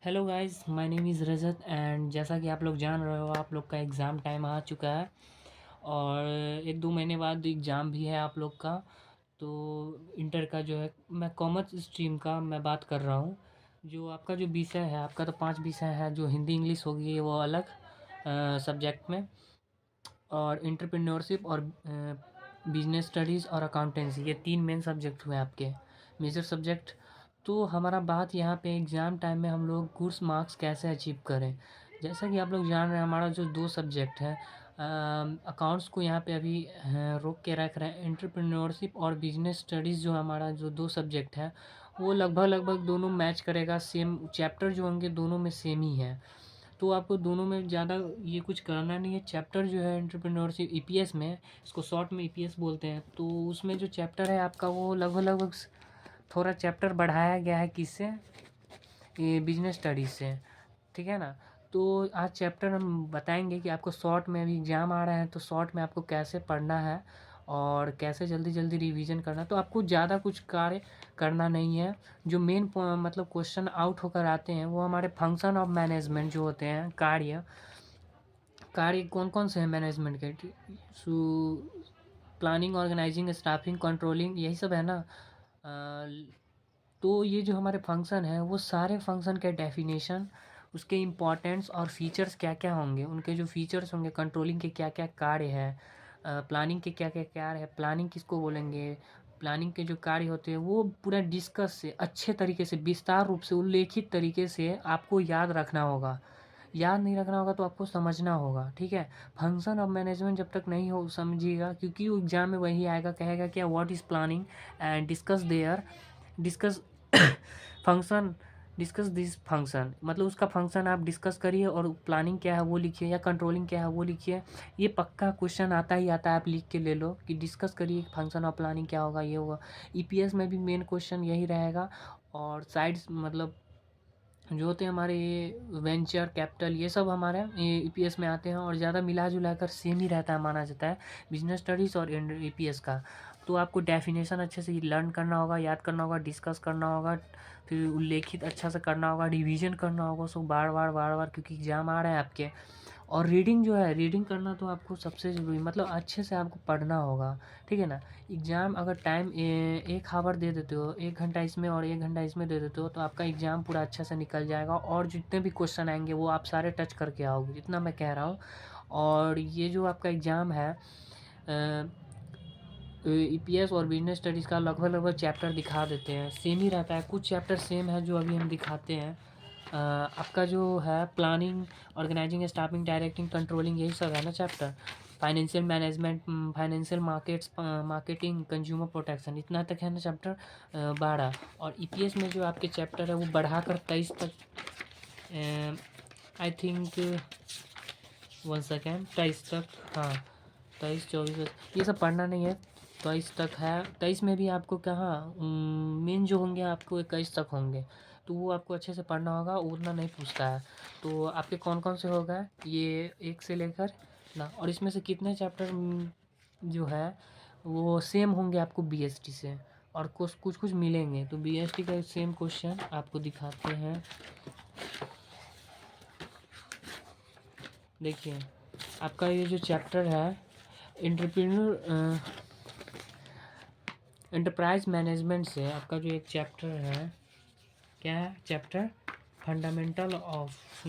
Hello guys, my name is Rajat and जैसा कि आप लोग जान रहे हो, आप लोग का एग्ज़ाम टाइम आ चुका है और 1-2 महीने बाद एग्ज़ाम भी है आप लोग का। तो इंटर का जो है, मैं कॉमर्स स्ट्रीम का मैं बात कर रहा हूँ। जो आपका जो विषय है, आपका तो 5 विषय है, जो हिंदी इंग्लिश होगी वो अलग सब्जेक्ट में, और एंटरप्रेन्योरशिप और बिजनेस स्टडीज़ और अकाउंटेंसी, ये 3 मेन सब्जेक्ट हुए आपके मेजर सब्जेक्ट। तो हमारा बात यहाँ पे एग्ज़ाम टाइम में हम लोग कोर्स मार्क्स कैसे अचीव करें। जैसा कि आप लोग जान रहे हैं, हमारा जो 2 सब्जेक्ट है, अकाउंट्स को यहाँ पे अभी रोक के रख रहे हैं। एंटरप्रेन्योरशिप और बिजनेस स्टडीज़ जो हमारा जो 2 सब्जेक्ट है, वो लगभग दोनों मैच करेगा। सेम चैप्टर जो होंगे दोनों में सेम ही है। तो आपको दोनों में ज़्यादा ये कुछ करना नहीं है। चैप्टर जो है एंटरप्रेन्योरशिप ईपीएस में, इसको शॉर्ट में ईपीएस बोलते हैं, तो उसमें जो चैप्टर है आपका वो लगभग थोड़ा चैप्टर बढ़ाया गया है। किससे? ये बिजनेस स्टडीज़ से, ठीक है ना। तो आज चैप्टर हम बताएंगे कि आपको शॉर्ट में अभी एग्ज़ाम आ रहा है, तो शॉर्ट में आपको कैसे पढ़ना है और कैसे जल्दी जल्दी रिवीजन करना है। तो आपको ज़्यादा कुछ कार्य करना नहीं है। जो मेन मतलब क्वेश्चन आउट होकर आते हैं वो हमारे फंक्शन ऑफ मैनेजमेंट जो होते हैं, कार्य कार्य कौन कौन से हैं मैनेजमेंट के। प्लानिंग, ऑर्गेनाइजिंग, स्टाफिंग, कंट्रोलिंग, यही सब है ना। तो ये जो हमारे फंक्शन है, वो सारे फंक्शन के डेफिनेशन, उसके इम्पोर्टेंस और फीचर्स क्या क्या होंगे, उनके जो फीचर्स होंगे, कंट्रोलिंग के क्या क्या कार्य है, प्लानिंग के क्या क्या कार्य है, प्लानिंग किसको बोलेंगे, प्लानिंग के जो कार्य होते हैं वो पूरा डिस्कस से अच्छे तरीके से, विस्तार रूप से, उल्लेखित तरीके से आपको याद रखना होगा। याद नहीं रखना होगा तो आपको समझना होगा, ठीक है। फंक्शन ऑफ मैनेजमेंट जब तक नहीं हो समझिएगा, क्योंकि वो एग्जाम में वही आएगा, कहेगा क्या, what is planning and discuss there, discuss function, discuss this function, मतलब उसका फंक्शन आप डिस्कस करिए और प्लानिंग क्या है वो लिखिए, या कंट्रोलिंग क्या है वो लिखिए। ये पक्का क्वेश्चन आता ही आता है, आप लिख के ले लो कि डिस्कस करिए फंक्शन ऑफ प्लानिंग क्या होगा, ये होगा। ईपीएस में भी मेन क्वेश्चन यही रहेगा। और साइड्स मतलब जो होते हैं हमारे, ये वेंचर कैपिटल, ये सब हमारे ये ईपीएस में आते हैं और ज़्यादा मिला जुला कर सेम ही रहता है, माना जाता है बिजनेस स्टडीज़ और ईपीएस का। तो आपको डेफिनेशन अच्छे से लर्न करना होगा, याद करना होगा, डिस्कस करना होगा, फिर उल्लेखित अच्छा से करना होगा, रिवीजन करना होगा उसको बार बार, क्योंकि एग्जाम आ रहे हैं आपके। और रीडिंग जो है, रीडिंग करना तो आपको सबसे ज़रूरी, मतलब अच्छे से आपको पढ़ना होगा, ठीक है ना। एग्ज़ाम अगर टाइम 1 आवर दे देते हो, 1 घंटा इसमें और 1 घंटा इसमें दे देते हो, तो आपका एग्ज़ाम पूरा अच्छे से निकल जाएगा और जितने भी क्वेश्चन आएंगे वो आप सारे टच करके आओगे, इतना मैं कह रहा हूँ। और ये जो आपका एग्ज़ाम है, ईपीएस और बिजनेस स्टडीज़ का लगभग चैप्टर दिखा देते हैं, सेम ही रहता है। कुछ चैप्टर सेम है जो अभी हम दिखाते हैं। आपका जो है planning, organising, staffing, directing, controlling, यही सब है ना chapter. Financial management, financial markets, marketing, consumer protection, इतना तक है ना चैप्टर 12। और ईपीएस में जो आपके चैप्टर है वो बढ़ाकर 23 तक, आई थिंक 1 सेकेंड, 23 तक, हाँ 23, 24, ये सब पढ़ना नहीं है। 23 तक है। 23 में भी आपको कहाँ मेन जो होंगे आपको 21 तक होंगे, तो वो आपको अच्छे से पढ़ना होगा, उतना नहीं पूछता है। तो आपके कौन कौन से होगा ये 1 से लेकर ना, और इसमें से कितने चैप्टर जो है वो सेम होंगे आपको बीएसटी से, और कुछ कुछ कुछ मिलेंगे। तो बीएसटी का सेम क्वेश्चन आपको दिखाते हैं, देखिए। आपका ये जो चैप्टर है एंटरप्रेन्योर एंटरप्राइज मैनेजमेंट से, आपका जो एक चैप्टर है, क्या है चैप्टर, फंडामेंटल ऑफ,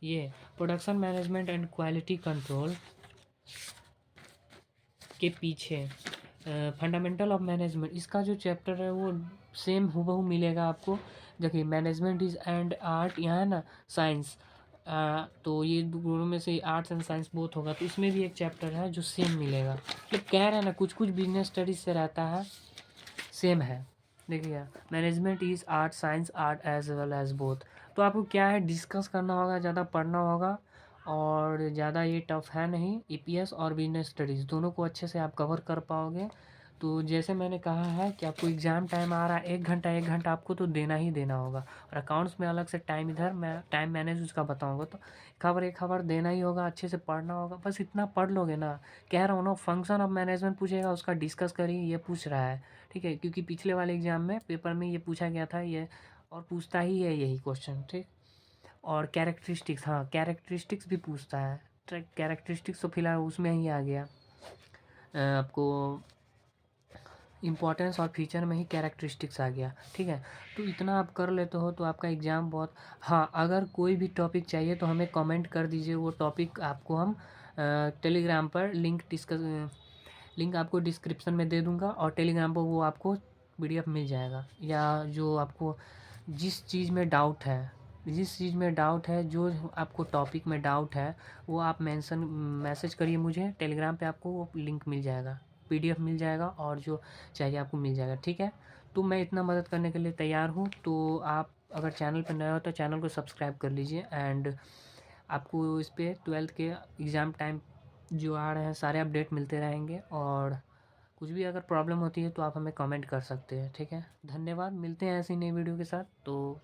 ये production management and quality control के पीछे फंडामेंटल ऑफ मैनेजमेंट, इसका जो चैप्टर है वो सेम हूबहू मिलेगा आपको। देखिए, मैनेजमेंट इज एंड आर्ट, यहाँ है ना साइंस, तो ये दोनों में से आर्ट्स एंड साइंस बोथ होगा, तो इसमें भी एक चैप्टर है जो सेम मिलेगा। मतलब कह रहे हैं ना, कुछ कुछ बिजनेस स्टडीज से रहता है, सेम है। देखिए, management is art, science art as well as both. तो आपको क्या है, डिस्कस करना होगा, ज़्यादा पढ़ना होगा, और ज़्यादा ये टफ है नहीं। ईपीएस और बिजनेस स्टडीज़ दोनों को अच्छे से आप कवर कर पाओगे। तो जैसे मैंने कहा है कि आपको एग्ज़ाम टाइम आ रहा है, 1 घंटा आपको तो देना ही देना होगा। और अकाउंट्स में अलग से टाइम, इधर मैं टाइम मैनेज उसका बताऊंगा, तो खबर 1 आवर देना ही होगा, अच्छे से पढ़ना होगा। बस इतना पढ़ लोगे ना, कह रहा हूँ ना, फंक्शन ऑफ मैनेजमेंट पूछेगा, उसका डिस्कस करिए, ये पूछ रहा है, ठीक है। क्योंकि पिछले वाले एग्ज़ाम में पेपर में ये पूछा गया था, ये और पूछता ही है यही क्वेश्चन, ठीक। और कैरेक्टरिस्टिक्स, हाँ कैरेक्टरिस्टिक्स भी पूछता है। कैरेक्टरिस्टिक्स तो फिलहाल उसमें ही आ गया, आपको इम्पोर्टेंस और फीचर में ही कैरेक्टरिस्टिक्स आ गया, ठीक है। तो इतना आप कर लेते हो तो आपका एग्ज़ाम बहुत। हाँ, अगर कोई भी टॉपिक चाहिए तो हमें कमेंट कर दीजिए, वो टॉपिक आपको हम टेलीग्राम पर लिंक आपको डिस्क्रिप्शन में दे दूँगा, और टेलीग्राम पर वो आपको पीडीएफ मिल जाएगा। या जो आपको जिस चीज़ में डाउट है, जो आपको टॉपिक में डाउट है, वो आप मैसेज करिए मुझे टेलीग्राम पे, आपको वो लिंक मिल जाएगा, पीडीएफ मिल जाएगा, और जो चाहिए आपको मिल जाएगा, ठीक है। तो मैं इतना मदद करने के लिए तैयार हूँ। तो आप अगर चैनल पर नए हो तो चैनल को सब्सक्राइब कर लीजिए। एंड आपको इस पे 12th के एग्ज़ाम टाइम जो आ रहे हैं सारे अपडेट मिलते रहेंगे, और कुछ भी अगर प्रॉब्लम होती है तो आप हमें कमेंट कर सकते हैं, ठीक है। धन्यवाद, मिलते हैं ऐसी नई वीडियो के साथ, तो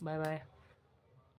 बाय बाय।